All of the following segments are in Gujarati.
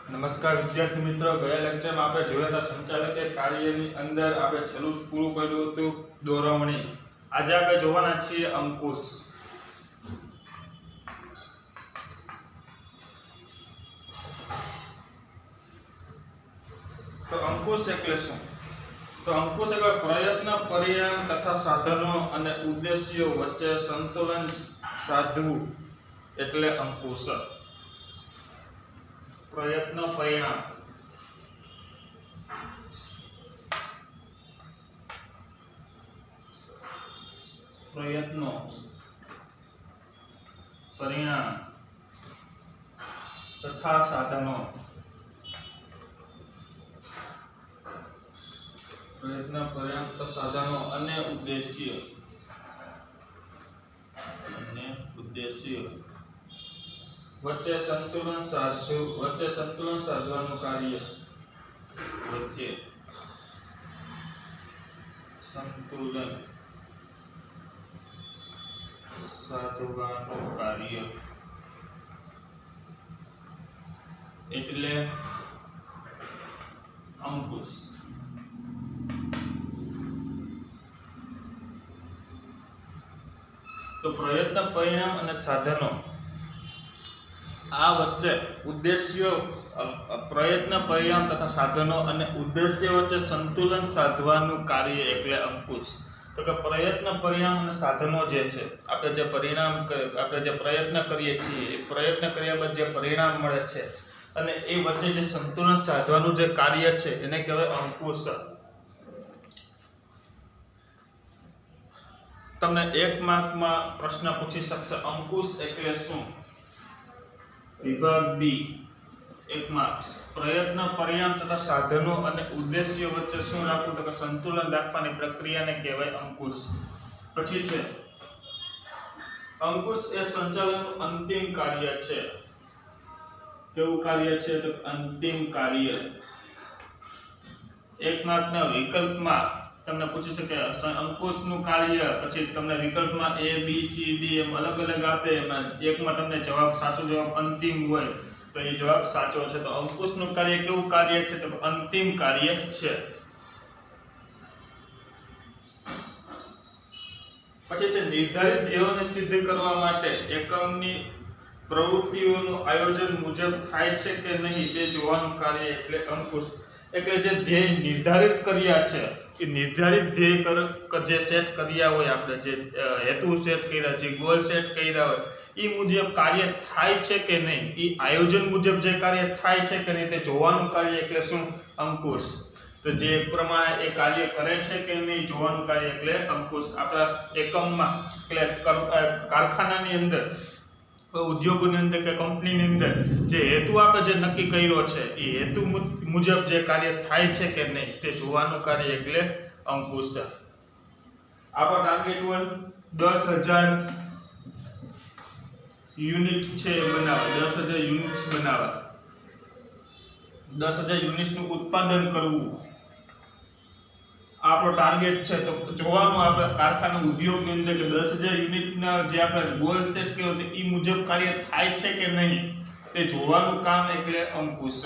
નમસ્કાર વિદ્યાર્થી મિત્રો, ગયા લેક્ચરમાં આપણે જોયા હતા સંચાલકીય કાર્યની અંદર આપણે છેલ્લું પૂરું કર્યું હતું દોરવણી. આજે આપણે જોવાના છીએ અંકુશ. તો અંકુશ એટલે શું? તો અંકુશ એટલે પ્રયત્ન, પરિણામ તથા સાધનો અને ઉદ્દેશ્યો વચ્ચે સંતુલન સાધવું એટલે અંકુશ. પ્રયત્ન, પરિણામ પ્રયત્નો, પરિણામ તથા સાધનો. પ્રયત્ન, પરિણામ તથા સાધનો અને ઉદ્દેશ્ય વચ્ચે સંતુલન સાધવાનું કાર્ય. વચ્ચે સંતુલન સાધવાનું કાર્ય એટલે અંકુશ. તો પ્રયત્ન, પરિણામ અને સાધનો આ વચ્ચે ઉદ્દેશ્યો, પ્રયત્ન, પરિણામ તથા સાધનો અને ઉદ્દેશ્ય વચ્ચે સંતુલન સાધવાનું કાર્ય એટલે અંકુશ. તો કે પ્રયત્ન, પરિણામ અને સાધનો જે છે, આપણે જે પ્રયત્ન કરીએ છીએ, એ પ્રયત્ન કર્યા બાદ જે પરિણામ મળે છે અને એ વચ્ચે જે સંતુલન સાધવાનું જે કાર્ય છે એને કહેવાય અંકુશ. તમને 1 માર્કમાં પ્રશ્ન પૂછી શકશે અંકુશ એટલે શું? વિભાગ બી 1 માર્ક્સ. પ્રયત્ન, પરિણામ તથા સાધનો અને ઉદ્દેશ્યો વચ્ચે શું રાખવું? તો કે સંતુલન રાખવાની પ્રક્રિયાને કહેવાય અંકુશ. પછી છે અંકુશ એ સંચાલનનું અંતિમ કાર્ય છે. કેવું કાર્ય છે? તો અંતિમ કાર્ય. 1 માર્કના વિકલ્પમાં તમને પૂછી શકે અંકુશનું કાર્ય, પછી તમને વિકલ્પમાં A, B, C, D એમ અલગ અલગ આપે, એમાં એકમાં તમને સાચો જવાબ અંતિમ હોય તો એ જવાબ સાચો છે. તો અંકુશનું કાર્ય કેવું કાર્ય છે? તો અંતિમ કાર્ય છે. પછી છે નિર્ધારિત ધ્યેયોને સિદ્ધ કરવા માટે એકમની પ્રવૃત્તિઓનું આયોજન મુજબ થાય છે કે નહીં તે જોવાનું કાર્ય એટલે અંકુશ. એટલે જે ધ્યેય નિર્ધારિત કર્યા છે, એ નિર્ધારિત ધ્યેય જે સેટ કર્યા હોય, આપણે જે હેતુ સેટ કર્યા, જે ગોલ સેટ કર્યા હોય, એ મુજબ કાર્ય થાય છે કે નહીં, એ આયોજન મુજબ જે કાર્ય થાય છે કે નહીં તે જોવાનું કાર્ય એટલે શું? અંકુશ. તો જે પ્રમાણે એ કાર્ય કરે છે કે નહીં જોવાનું કાર્ય એટલે અંકુશ. આપણા એકમમાં એટલે કારખાનાની અંદર, ઉદ્યોગોની અંદર કે કંપનીની અંદર જે હેતુ આપણે જે નક્કી કર્યો છે એ હેતુ મુજબ જે કાર્ય થાય છે કે નહીં તે જોવાનું કાર્ય એટલે અંકુશ. આપણો ટાર્ગેટ હોય 10,000 યુનિટ છે બનાવવા, 10,000 યુનિટ્સ બનાવવા, 10,000 યુનિટ્સનું ઉત્પાદન કરવું આપણો ટાર્ગેટ છે. તો જોવાનું આપણે કારખાના ઉદ્યોગની અંદર કે 10,000 યુનિટના જે આપણે ગોલ સેટ કર્યો તો એ મુજબ કાર્ય થાય છે કે નહીં તે જોવાનું કામ એટલે અંકુશ.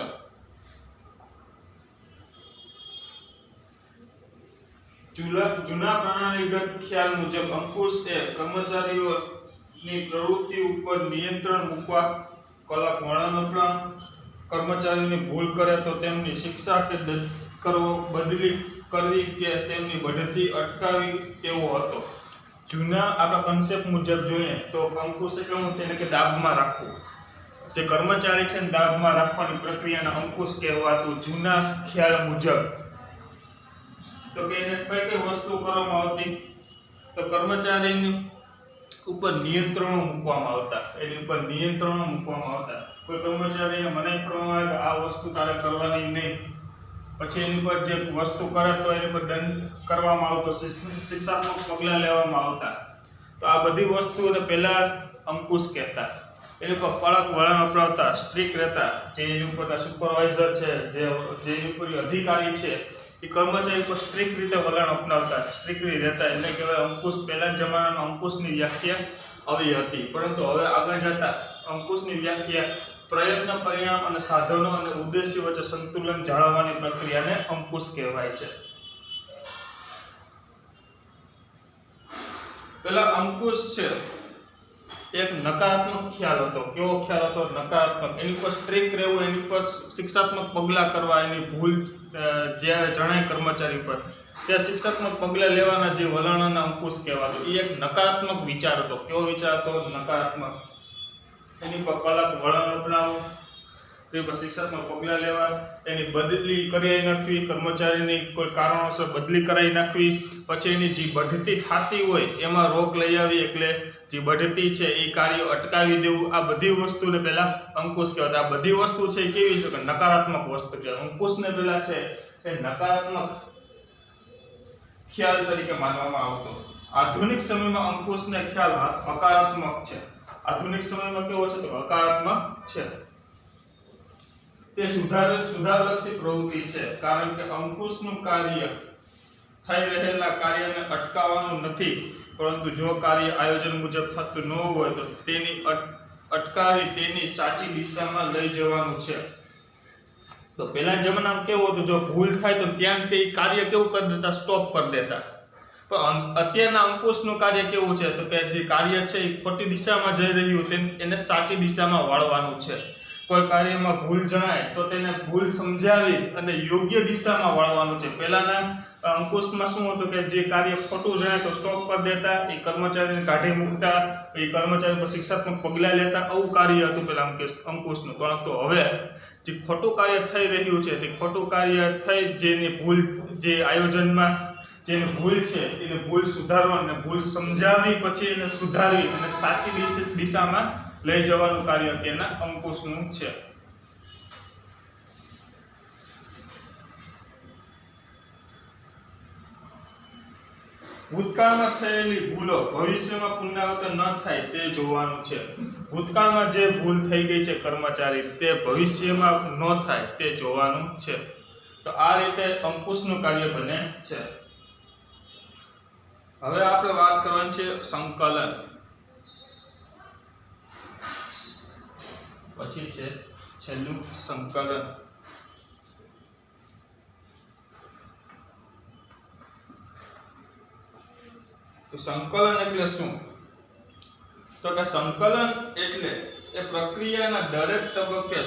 જૂના પ્રણાલીગત ખ્યાલ મુજબ અંકુશ એ કર્મચારીઓની પ્રવૃત્તિ ઉપર નિયંત્રણ મૂકવા, કલાક વર્ણન આપવા, કર્મચારીઓની ભૂલ કરે તો તેમની શિક્ષા કે બદલી કરવી કે તેમની બઢતી અટકાવી તેવો હતો. જૂના આપણા કન્સેપ્ટ મુજબ જોઈએ તો અંકુશ એટલે હું તેને કે દાબમાં રાખવું. જે કર્મચારી છે ને દાબમાં રાખવાની પ્રક્રિયાને અંકુશ કહેવાતું જૂના ખ્યાલ મુજબ. તો કે એને કઈ વસ્તુ કરવામાં આવતી? તો કર્મચારીની ઉપર નિયંત્રણો મૂકવામાં આવતા. એની ઉપર નિયંત્રણો મૂકવામાં આવતા. કોઈ કર્મચારીને મનાઈ કરવામાં આવે કે આ વસ્તુ તારે કરવાની નહીં, પછી એની પર જે વસ્તુ કરે તો એની પર દંડ કરવામાં આવતો, શિક્ષાત્મક પગલાં લેવામાં આવતા. તો આ બધી વસ્તુઓને પહેલા અંકુશ કહેતા. એની ઉપર કડક વલણ અપનાવતા, સ્ટ્રિક્ટ રહેતા. જે એની ઉપર સુપરવાઇઝર છે, જે એની ઉપર અધિકારી છે, એ કર્મચારી પર સ્ટ્રિક્ટ રીતે વલણ અપનાવતા, સ્ટ્રિક્ટલી રહેતા. એટલે કહેવાય અંકુશ. પહેલા જમાનામાં અંકુશની વ્યાખ્યા આવી હતી, પરંતુ હવે આગળ જતા અંકુશની વ્યાખ્યા પ્રયત્ન, પરિણામ અને સાધનો અને ઉદ્દેશ્ય વચ્ચે સંતુલન જાળવવાની પ્રક્રિયાને અંકુશ કહેવાય છે. પેલા અંકુશ છે એક નકારાત્મક ખ્યાલ હતો. કેવો ખ્યાલ હતો? નકારાત્મક. એની પર સ્ટ્રિક્ટ રહેવું, એની પર શિક્ષાત્મક પગલાં કરવા, એની ભૂલ જ્યારે જણાય કર્મચારી પર ત્યાં શિક્ષાત્મક પગલાં લેવાના જે વલણોને અંકુશ કહેવાતો. એ એક નકારાત્મક વિચાર હતો. કેવો વિચાર હતો? નકારાત્મક. એની પર કડક વલણ અપનાવવું, એની પર શિક્ષાત્મક પગલાં લેવા, એની બદલી કરાવી નાખવી, કર્મચારીની કોઈ કારણોસર બદલી કરાવી નાખવી, પછી એની જે બઢતી થતી હોય એમાં રોક લઈ આવી, એટલે જે બઢતી છે એ કાર્ય અટકાવી દેવું. આ બધી વસ્તુને પહેલા અંકુશ કહેવાય. આ બધી વસ્તુ છે એ કેવી છે? કે નકારાત્મક વસ્તુ કહેવાય. અંકુશને પહેલા છે એ નકારાત્મક ખ્યાલ તરીકે માનવામાં આવતો. આધુનિક સમયમાં અંકુશને ખ્યાલ હકારાત્મક છે. આધુનિક સમયમાં કેવો છે? તો હકારાત્મક છે. તે સુધારલક્ષી પ્રવૃત્તિ છે, કારણ કે અંકુશનું કાર્ય થઈ રહેલા કાર્યને અટકાવવાનું નથી, પરંતુ જો કાર્ય આયોજન મુજબ થતું ન હોય તો તેની અટકાવી તેની સાચી દિશામાં લઈ જવાનું છે. તો પહેલાના જમાનામાં કેવું હતું? જો ભૂલ થાય તો ત્યાં તે કાર્ય કેવું કરી દેતા? સ્ટોપ કરી દેતા. પણ અત્યારના અંકુશનું કાર્ય કેવું છે? તો કે જે કાર્ય છે એ ખોટી દિશામાં જઈ રહ્યું એને સાચી દિશામાં વાળવાનું છે. કોઈ કાર્યમાં ભૂલ જણાય તો તેને ભૂલ સમજાવી અને યોગ્ય દિશામાં વાળવાનું છે. પહેલાના અંકુશમાં શું હતું? કે જે કાર્ય ખોટું જણાય તો સ્ટોપ કરી દેતા, એ કર્મચારીને કાઢી મૂકતા, એ કર્મચારી પર શિક્ષાત્મક પગલાં લેતા. આવું કાર્ય હતું પહેલા અંકુશનું. પરંતુ હવે જે ખોટું કાર્ય થઈ રહ્યું છે તે ખોટું કાર્ય થઈ જેની ભૂલ, જે આયોજનમાં જેની ભૂલ છે એને ભૂલ સુધારવા અને ભૂલ સમજાવી પછી એને સુધારવી અને સાચી દિશામાં લઈ જવાનું કાર્ય તેના અંકુશનું છે. ભૂતકાળમાં થયેલી ભૂલો ભવિષ્યમાં પુનરાવર્તન ન થાય તે જોવાનું છે. ભૂતકાળમાં જે ભૂલ થઈ ગઈ છે કર્મચારી, તે ભવિષ્યમાં ન થાય તે જોવાનું છે. તો આ રીતે અંકુશનું કાર્ય બને છે. હવે આપણે વાત કરવાની છે સંકલન. પછી છે છેલ્લું સંકલન. તો સંકલન એટલે શું? તો કે સંકલન એટલે એ પ્રક્રિયાના દરેક તબક્કે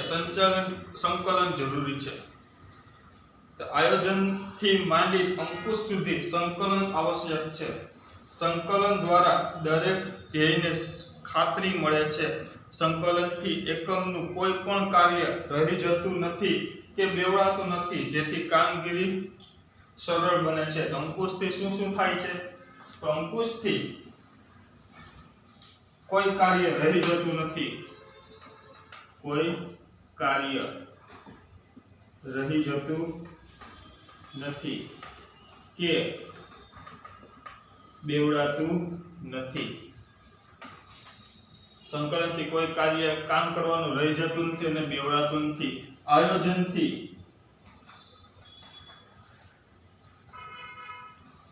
સંકલન જરૂરી છે. તો આયોજનથી માંડી અંકુશ સુધી સંકલન આવશ્યક છે. સંકલન દ્વારા દરેક ધ્યેયને ખાતરી મળે છે. સંકલનથી એકમનું કોઈ પણ કાર્ય રહી જતું નથી કે બેવડાતું નથી, જેથી કામગીરી સરળ બને છે. અંકુશથી શું થાય છે? તો અંકુશથી કોઈ કાર્ય રહી જતું નથી, કોઈ કાર્ય રહી જતું નથી કે બેવડાતું નથી. સંકલનથી કોઈ કાર્ય કામ કરવાનું રહી જતું નથી અને બેવડાતું નથી. આયોજનથી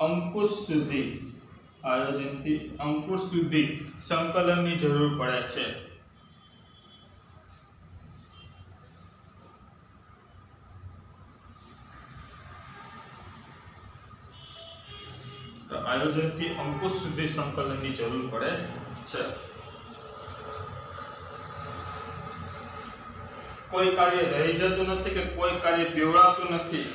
અંકુશ સુધી સંકલનની જરૂર પડે છે. તો આયોજનથી અંકુશ સુધી સંકલનની જરૂર પડે છે. કોઈ કાર્ય રહી જતું નથી કે કોઈ કાર્ય બેવડાતું નથી.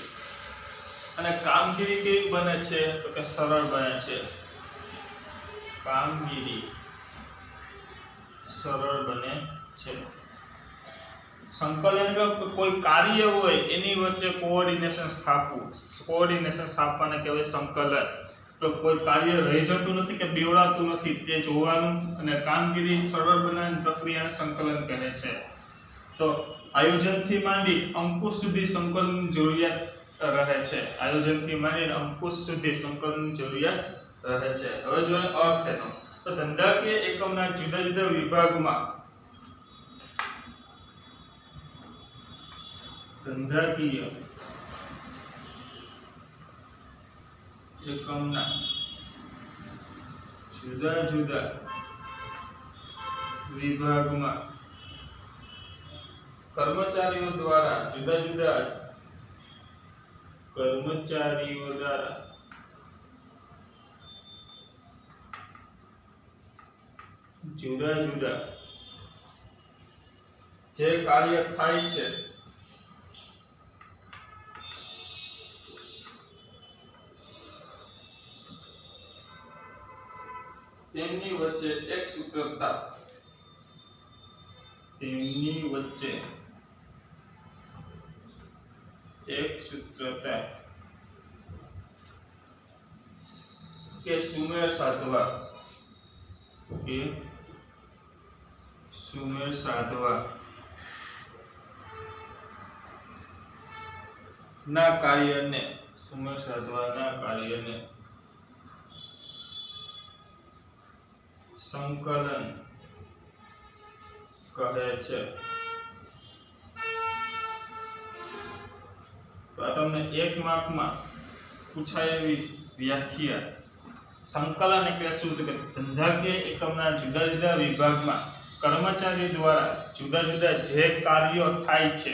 અને કામગીરી કેવી બને છે? તો કે સરળ બને છે. કામગીરી સરળ બને છે. સંકલન એટલે કોઈ કાર્ય હોય એની વચ્ચે કોઓર્ડિનેશન સ્થાપવાને કહેવાય સંકલન. તો કોઈ કાર્ય રહી જતું નથી કે બેવડાતું નથી તે જોવાનું અને કામગીરી સરળ બનાવવાની પ્રક્રિયાને સંકલન કહે છે. તો આયોજનથી માંડી અંકુશ સુધી સંકલનની જરૂરિયાત રહે છે. આયોજનથી માંડીને અંકુશ સુધી સંકલનની જરૂરિયાત રહે છે. હવે જોઈએ અર્થ એનો. તો ધંધાકીય એકમના જુદા જુદા વિભાગમાં ધંધાકીય એકમના જુદા જુદા વિભાગમાં કર્મચારીઓ દ્વારા જુદા જુદા કર્મચારીઓ દ્વારા જુદા જુદા જે કાર્ય થાય છે તેમની વચ્ચે એક સૂત્રતા કે સુમેળ સાધવા ના કાર્યને સંકલન કહે છે. તો આ તમને એક માર્કમાં પૂછાય એવી વ્યાખ્યા. સંકલન એટલે શું? તો કે ધંધાકીય એકમના જુદા જુદા વિભાગમાં કર્મચારી દ્વારા જુદા જુદા જે કાર્યો થાય છે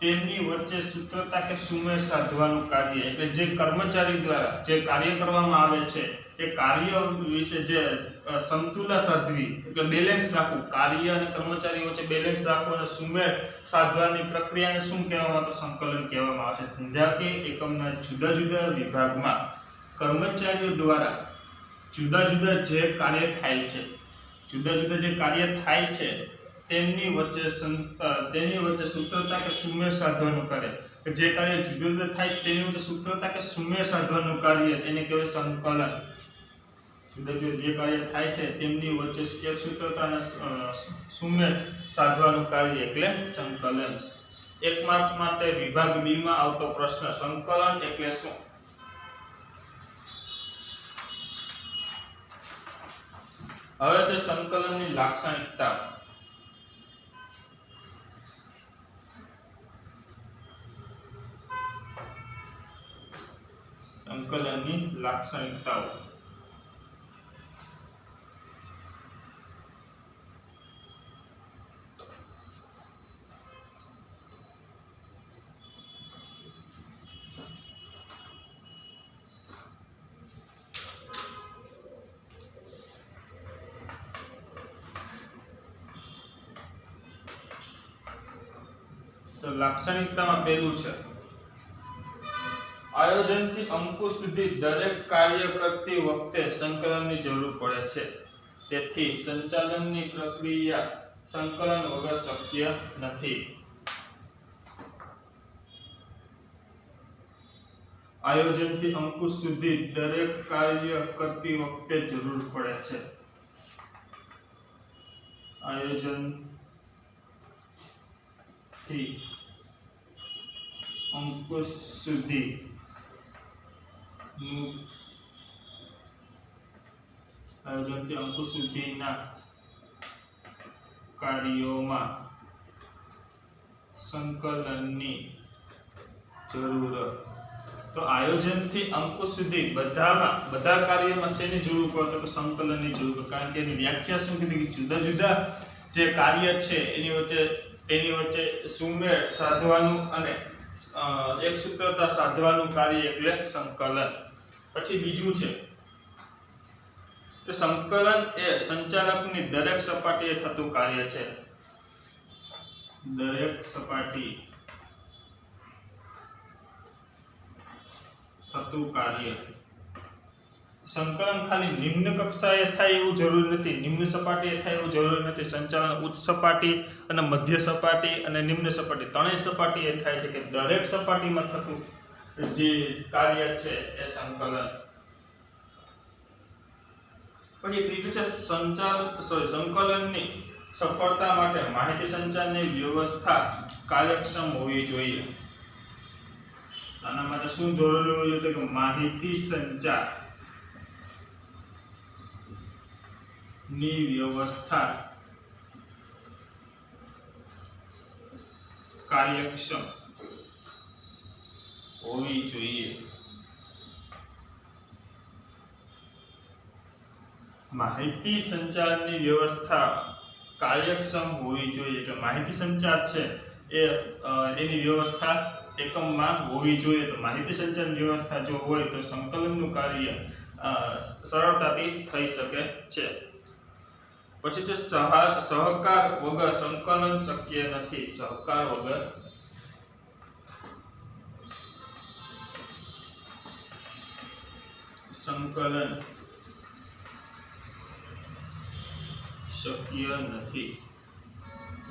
તેમની વચ્ચે સૂત્રતા કે સુમેળ સાધવાનું કાર્ય. એટલે જે કર્મચારી દ્વારા જે કાર્ય કરવામાં આવે છે એ કાર્ય વિશે જે સંતુલન સાધવી એટલે બેલેન્સ રાખવું, કાર્ય અને કર્મચારી વચ્ચે બેલેન્સ રાખવું અને સુમેળ સાધવાની પ્રક્રિયાને શું કહેવામાં આવે? તો સંકલન કહેવામાં આવે છે. ધંધાકીય એકમના જુદા જુદા વિભાગમાં કર્મચારીઓ દ્વારા જુદા જુદા જે કાર્ય થાય છે તેમની વચ્ચે સૂત્રતા કે સુમેળ સાધવાનું કાર્ય. જે કાર્ય જુદા જુદા થાય તેની વચ્ચે સૂત્રતા કે સુમેળ સાધવાનું કાર્ય એને કહેવાય સંકલન. જુદા જુદા જે કાર્ય થાય છે તેમની વચ્ચે એક સૂત્રતા અને સુમેળ સાધવાનું કાર્ય એટલે સંકલન. એક માર્ક માટે વિભાગ બી માં આવતો પ્રશ્ન સંકલન એટલે શું? હવે છે સંકલનની લાક્ષણિકતા. સંકલનની લાક્ષણિકતાઓ. તો લાક્ષણિકતામાં પહેલું છે આયોજનથી અંકુશ સુધી દરેક કાર્ય કરતી વખતે સંકલનની જરૂર પડે છે. તેથી સંચાલનની પ્રક્રિયા સંકલન વગર શક્ય નથી. આયોજનથી અંકુશ સુધી દરેક કાર્ય કરતી વખતે જરૂર પડે છે. આયોજનથી અંકુશ સુધી સુધીના કાર્યોમાં સંકલનની જરૂર. તો આયોજનથી અંકુશ સુધી બધા કાર્યોમાં શેની જરૂર પડે? તો સંકલનની જરૂર પડે. કારણ કે એની વ્યાખ્યા શું કીધી? કે જુદા જુદા જે કાર્ય છે તેની વચ્ચે સુમેળ સાધવાનું અને એક સૂત્રતા સાધવાનું કાર્ય એટલે સંકલન. પછી બીજું છે તો સંકલન એ સંચાલકની દરેક સપાટીએ થતું કાર્ય છે. દરેક સપાટી થતું કાર્ય. સંકલન ખાલી નિમ્ન કક્ષાએ થાય એવું જરૂરી નથી, નિમ્ન સપાટીએ થાય એવું જરૂરી નથી. સંચાલન ઉચ્ચ સપાટી અને મધ્ય સપાટી અને નિમ્ન સપાટી ત્રણેય સપાટીએ થાય છે. કે દરેક સપાટીમાં થતું જે કાર્ય છે એ સંકલન. પછી ત્રીજું છે સંકલનની સફળતા માટે માહિતી સંચારની વ્યવસ્થા કાર્યક્ષમ હોવી જોઈએ. આના માટે શું જરૂરી હોય છે? કે માહિતી સંચાર ની વ્યવસ્થા કાર્યક્ષમ હોવી જોઈએ. માહિતી સંચારની વ્યવસ્થા કાર્યક્ષમ હોવી જોઈએ એટલે માહિતી સંચાર છે એ એની વ્યવસ્થા એકમમાં હોવી જોઈએ તો માહિતી સંચાર વ્યવસ્થા જો હોય તો સંકલનનું કાર્ય સરળતાથી થઈ શકે છે પછી છે સહકાર વગર સંકલન શક્ય નથી સહકાર વગર સંકલન શક્ય નથી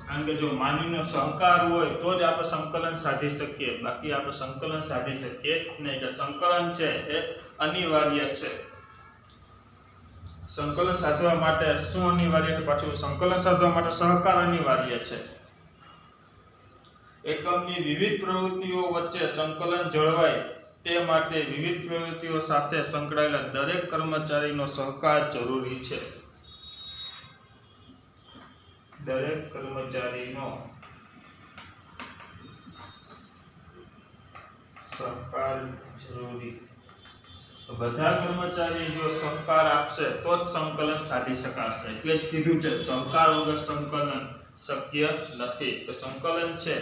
કારણ કે જો માનવીનો સહકાર હોય તો જ આપણે સંકલન સાધી શકીએ બાકી આપણે સંકલન સાધી શકીએ નહીં કે સંકલન છે એ અનિવાર્ય છે સંકલન સાધવા માટે શું અનિવાર્ય છે પાછું સંકલન સાધવા માટે સહકાર અનિવાર્ય છે એકમની વિવિધ પ્રવૃત્તિઓ વચ્ચે સંકલન જળવાય તે માટે વિવિધ પ્રવૃત્તિઓ સાથે સંકળાયેલા દરેક કર્મચારીનો સહકાર જરૂરી છે દરેક કર્મચારીનો સહકાર જરૂરી બધા કર્મચારી જો સહકાર આપશે તો જ સંકલન સાધી શકાશે એટલે જ કીધું છે સહકાર વગર સંકલન શક્ય નથી તો સંકલન છે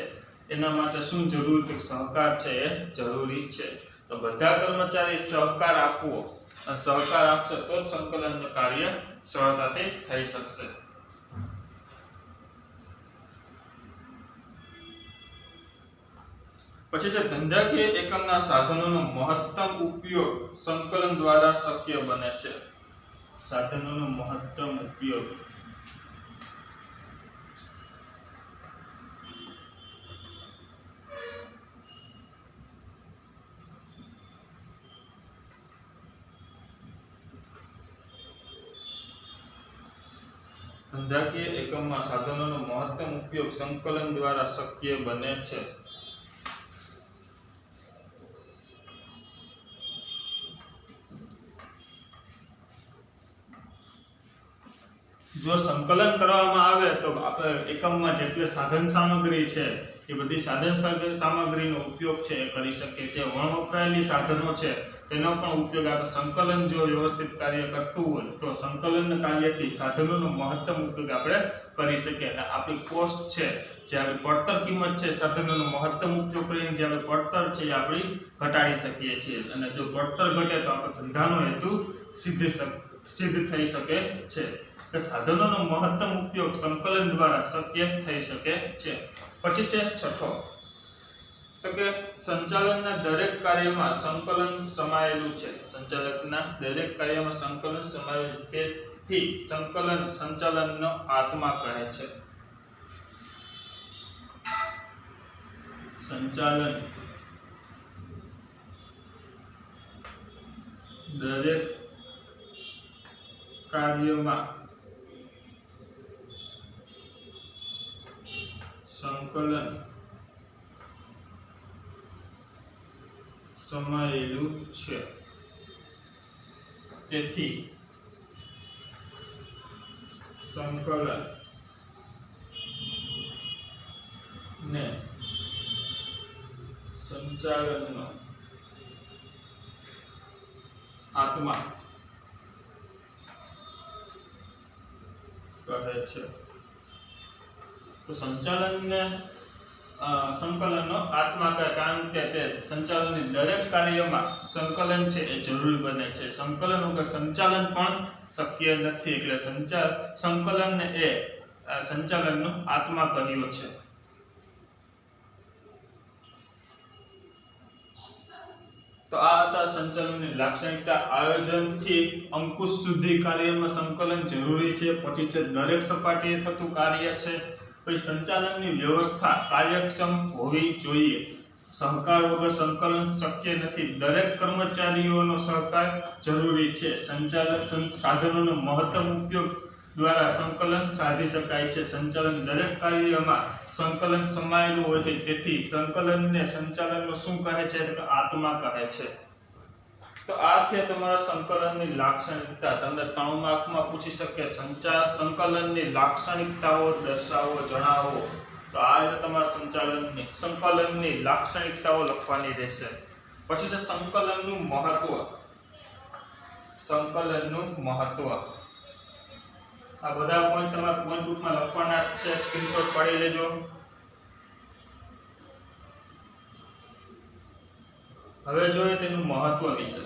એના માટે શું જરૂરી છે સહકાર છે એ જરૂરી છે તો બધા કર્મચારી સહકાર આપશે તો જ સંકલનનું કાર્ય સરળતાથી થઈ શકશે પછી છે ધંધાકીય એકમના સાધનોનો મહત્તમ ઉપયોગ સંકલન દ્વારા શક્ય બને છે સાધનોનો મહત્તમ ઉપયોગ ધંધાકીય એકમમાં સાધનોનો મહત્તમ ઉપયોગ સંકલન દ્વારા શક્ય બને છે જો સંકલન કરવામાં આવે તો આપણે એકમમાં જેટલી સાધન સામગ્રી છે એ બધી સાધન સામગ્રીનો ઉપયોગ છે એ કરી શકીએ જે વપરાયેલી સાધનો છે તેનો પણ ઉપયોગ આપણે સંકલન જો વ્યવસ્થિત કાર્ય કરતું હોય તો સંકલન કાર્યથી સાધનોનો મહત્તમ ઉપયોગ આપણે કરી શકીએ અને આપણી કોસ્ટ છે જે આપણી પડતર કિંમત છે સાધનોનો મહત્તમ ઉપયોગ કરીને જે આપણી પડતર છે એ આપણી ઘટાડી શકીએ છીએ અને જો પડતર ઘટે તો આપણો ધંધાનો હેતુ સિદ્ધ થઈ શકે છે કે સાધનોનો મહત્તમ ઉપયોગ સંકલન દ્વારા શક્ય થઈ શકે છે પછી છે છઠ્ઠો તો કે સંચાલનના દરેક કાર્યમાં સંકલન સમાયેલું છે સંચાલકના દરેક કાર્યમાં સંકલન સમાયેલું તેથી સંચાલનનો આત્મા કહે છે સંચાલન દરેક કાર્યમાં સંકલન સમાયેલું છે તેથી સંકલન ને સંચાલનનો આત્મા કહે છે તો સંકલનનો આત્મા કહે કારણ કે તે સંચાલનની દરેક કાર્યમાં સંકલન છે એ જરૂરી બને છે સંકલન વગર સંચાલન પણ શક્ય નથી એટલે સંકલનને એ સંચાલનનો આત્મા કહ્યો છે તો આ હતા સંચાલનની લાક્ષણિકતા આયોજનથી અંકુશ સુધી કાર્યમાં સંકલન જરૂરી છે પછી છે દરેક સપાટીએ થતું કાર્ય છે પછી સંચાલનની વ્યવસ્થા કાર્યક્ષમ હોવી જોઈએ સહકાર વગર સંકલન શક્ય નથી દરેક કર્મચારીઓનો સહકાર જરૂરી છે સંચાલન સાધનોનો મહત્તમ ઉપયોગ દ્વારા સંકલન સાધી શકાય છે સંચાલન દરેક કાર્યમાં સંકલન સમાયેલું હોય છે તેથી સંકલનને સંચાલનનો શું કહે છે એટલે આત્મા કહે છે તો આ છે તમારા સંકલનની લાક્ષણિકતા તમને 3 માર્કમાં પૂછી શકે સંકલનની લાક્ષણિકતાઓ દર્શાવો જણાવો તો આ છે તમારા સંકલનની લાક્ષણિકતાઓ લખવાની રહેશે પછી છે સંકલનનું મહત્વ આ બધા પોઈન્ટ તમારે પોઈન્ટ બુકમાં લખવાના છે, સ્ક્રીનશોટ પાડી લેજો. હવે જોઈએ તેનું મહત્વ વિશે.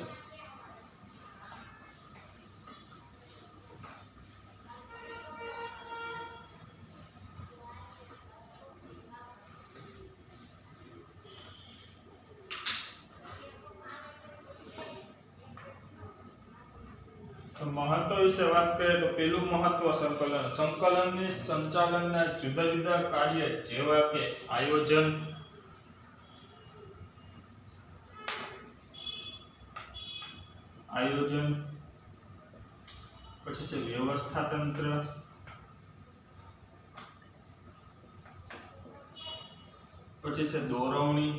મહત્વ વિશે વાત કરીએ તો પેલું મહત્વ સંકલનની સંચાલનના જુદા જુદા કાર્ય જેવા કે આયોજન, પછી છે વ્યવસ્થા તંત્ર, પછી છે દોરવણી,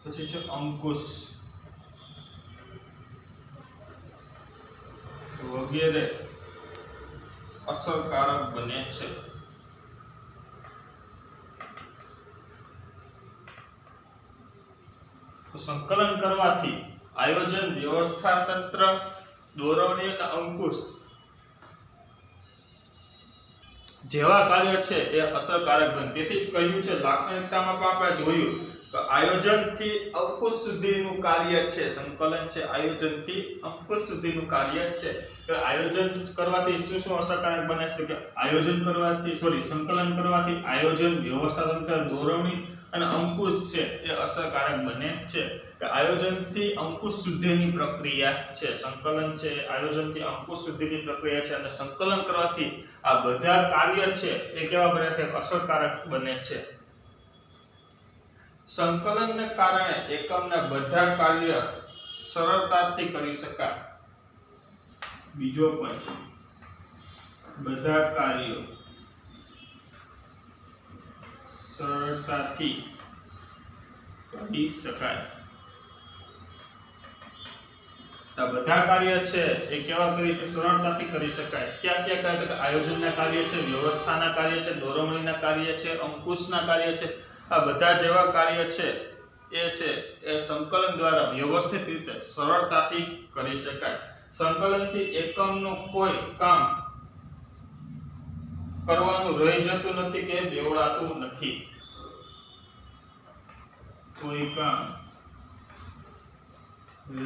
પછી છે અંકુશ વગેરે અસરકારક બને છે. તો સંકલન કરવાથી આયોજન, વ્યવસ્થા તંત્ર, દોરવણી અને અંકુશ જેવા કાર્ય છે એ અસરકારક બને. તેથી જ કહ્યું છે લાક્ષણિકતામાં પણ આપણે જોયું કે આયોજનથી અંકુશ સુધીનું કાર્ય છે સંકલન છે, આયોજનથી અંકુશ સુધીનું કાર્ય છે. તો આયોજન કરવાથી શું શું અસરકારક બને છે કે સંકલન કરવાથી આયોજન, વ્યવસ્થા તંત્ર, દોરવણી અને અંકુશ છે એ અસરકારક બને છે. કે આયોજનથી અંકુશ સુધીની પ્રક્રિયા છે, સંકલન છે આયોજનથી અંકુશ સુધીની પ્રક્રિયા છે, અને સંકલન કરવાથી આ બધા કાર્ય છે એ કેવા બને છે? અસરકારક બને છે. સંકલનને કારણે એકમના બધા કાર્ય સરળતાથી કરી શકાય. બીજો પોઈન્ટ, બધા કાર્યો સરળતાથી કરી શકાય. આ બધા કાર્ય છે એ કેવા કરી શકાય? સરળતાથી કરી શકાય. ક્યાં ક્યાં કાર્ય? તો આયોજનના કાર્ય છે, વ્યવસ્થાના કાર્ય છે, દોરવણીના કાર્ય છે, અંકુશના કાર્ય છે. આ બધા જેવા કાર્ય છે એ સંકલન દ્વારા વ્યવસ્થિત રીતે સરળતાથી કરી શકાય. સંકલનથી એકમનું કોઈ કામ કરવાનું રહી જતું નથી કે બેવડાતું નથી. કોઈ કામ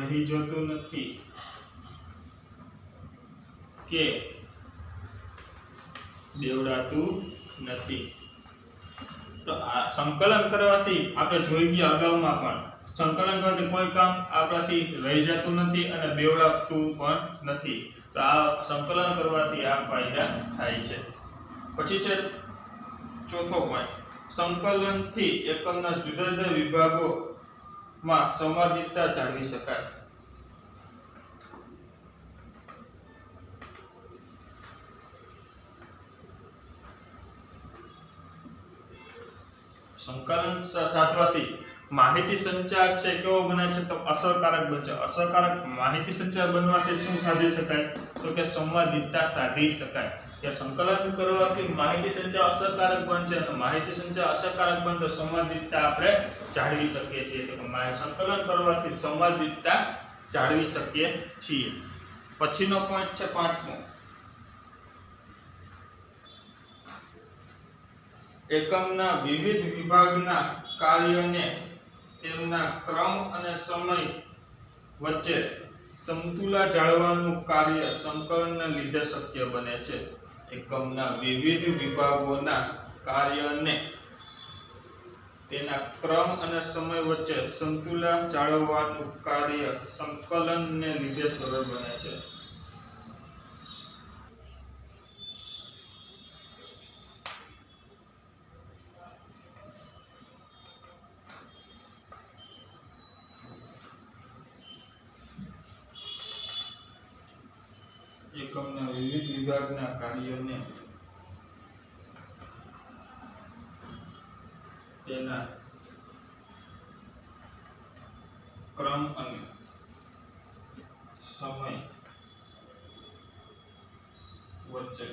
રહી જતું નથી કે બેવડાતું નથી. તો આ સંકલન કરવાથી આપણે જોઈ ગયા અગાઉમાં પણ, સંકલન કરવાથી કોઈ કામ આપણાથી રહી જતું નથી અને બેવડાતું પણ નથી. તો આ સંકલન કરવાથી આ ફાયદા થાય છે. પછી છે ચોથો પોઈન્ટ, સંકલનથી એકમના જુદા જુદા વિભાગોમાં સંવાદિતતા જાળવી શકાય. સંકલન સાધવાથી માહિતી સંચાર છે કેવો બને છે? તો અસરકારક બને છે. અસરકારક માહિતી સંચાર બનવાથી શું સાધી શકાય? તો કે સંવાદિતતા સાધી શકાય. કે સંકલન કરવાથી માહિતી સંચાર અસરકારક બનશે, અને માહિતી સંચાર અસરકારક બને તો સંવાદિતતા આપણે જાળવી શકીએ છીએ. તો સંકલન કરવાથી સંવાદિતતા જાળવી શકીએ છીએ. પછીનો પોઈન્ટ છે પાંચમો, એકમના વિવિધ વિભાગના કાર્યને તેમના ક્રમ અને સમય વચ્ચે સમતુલા જાળવવાનું કાર્ય સંકલનના લીધે શક્ય બને છે. એકમના વિવિધ વિભાગોના કાર્યને તેના ક્રમ અને સમય વચ્ચે સંતુલન જાળવવાનું કાર્ય સંકલનને લીધે સરળ બને છે. એકમના વિવિધ વિભાગના કાર્યોને તેના ક્રમ અને સમય વચ્ચે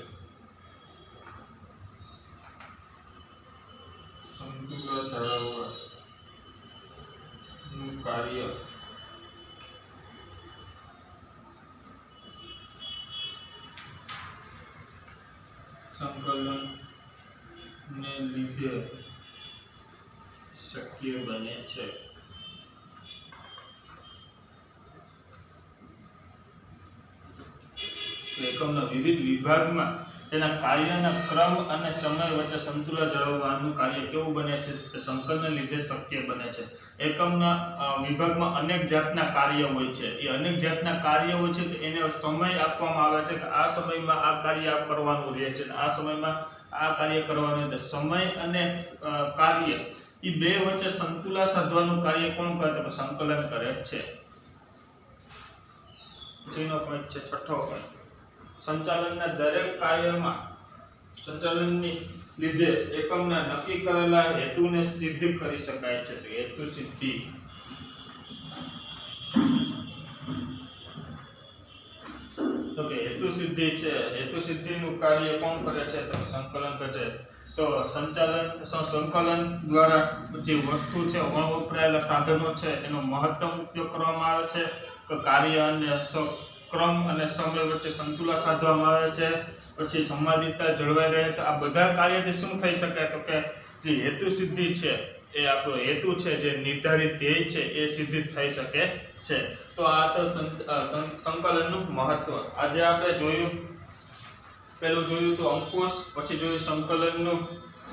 સંતુલન જાળવવાનું કાર્ય લીધે શક્ય બને છે। એકમના વિવિધ વિભાગમાં તેના કાર્યના ક્રમ અને સમય વચ્ચે સંતુલન જાળવવાનું કાર્ય કેવું બને છે? તે સંકલનને લીધે શક્ય બને છે। એકમના વિભાગમાં અનેક જાતના કાર્ય હોય છે। એ અનેક જાતના કાર્ય હોય છે તો એને સમય આપવામાં આવે છે કે આ સમયમાં આ કાર્ય કરવાનું રહે છે, આ સમયમાં આ કાર્ય કરવાનું છે। સમય અને કાર્ય એ બે વચ્ચે સંતુલન સાધવાનું કાર્ય કોણ કરે? તો સંકલન કરે છે। પછીનો પોઈન્ટ છે છઠ્ઠો પોઈન્ટ, સંચાલનના દરેક કાર્યમાં સંચાલનની લીધે એકમના નક્કી કરેલા હેતુને સિદ્ધ કરી શકાય છે। તો હેતુ સિદ્ધિ। તો કે હેતુ સિદ્ધિ છે, હેતુ સિદ્ધિનું કાર્ય કોણ કરે છે? તો સંકલન કરે છે। તો સંકલન દ્વારા જે વસ્તુ છે, વપરાયેલા સાધનો છે, એનો મહત્તમ ઉપયોગ કરવામાં આવે છે કે કાર્ય અને ક્રમ અને સમય વચ્ચે સંતુલન સાધવામાં આવે છે, પછી સંવાદિતતા જળવાઈ રહે। તો આ બધા કાર્યથી શું થઈ શકે? તો કે જે હેતુ સિદ્ધિ છે એ આપણો હેતુ છે, જે નિર્ધારિત ધ્યેય છે એ સિદ્ધ થઈ શકે છે। તો આ તો સંકલનનું મહત્વ। આજે આપણે જોયું, પહેલું જોયું તો અંકુશ, પછી જોયું સંકલનનું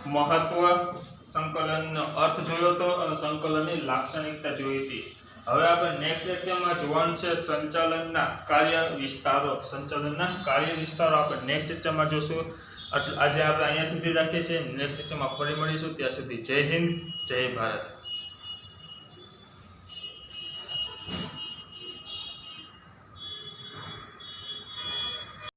મહત્વ, સંકલનનો અર્થ જોયો તો અને સંકલનની લાક્ષણિકતા જોઈ હતી। હવે આપણે નેક્સ્ટ લેક્ચરમાં જોવાનું છે સંચાલનના કાર્ય વિસ્તારો। સંચાલનના કાર્ય વિસ્તારો આપણે નેક્સ્ટ લેક્ચરમાં જોશું। આજે આપણે અહીંયા સુધી રાખીએ છીએ। નેક્સ્ટ લેક્ચરમાં ફરી મળીશું। ત્યાં સુધી જય હિન્દ, જય ભારત।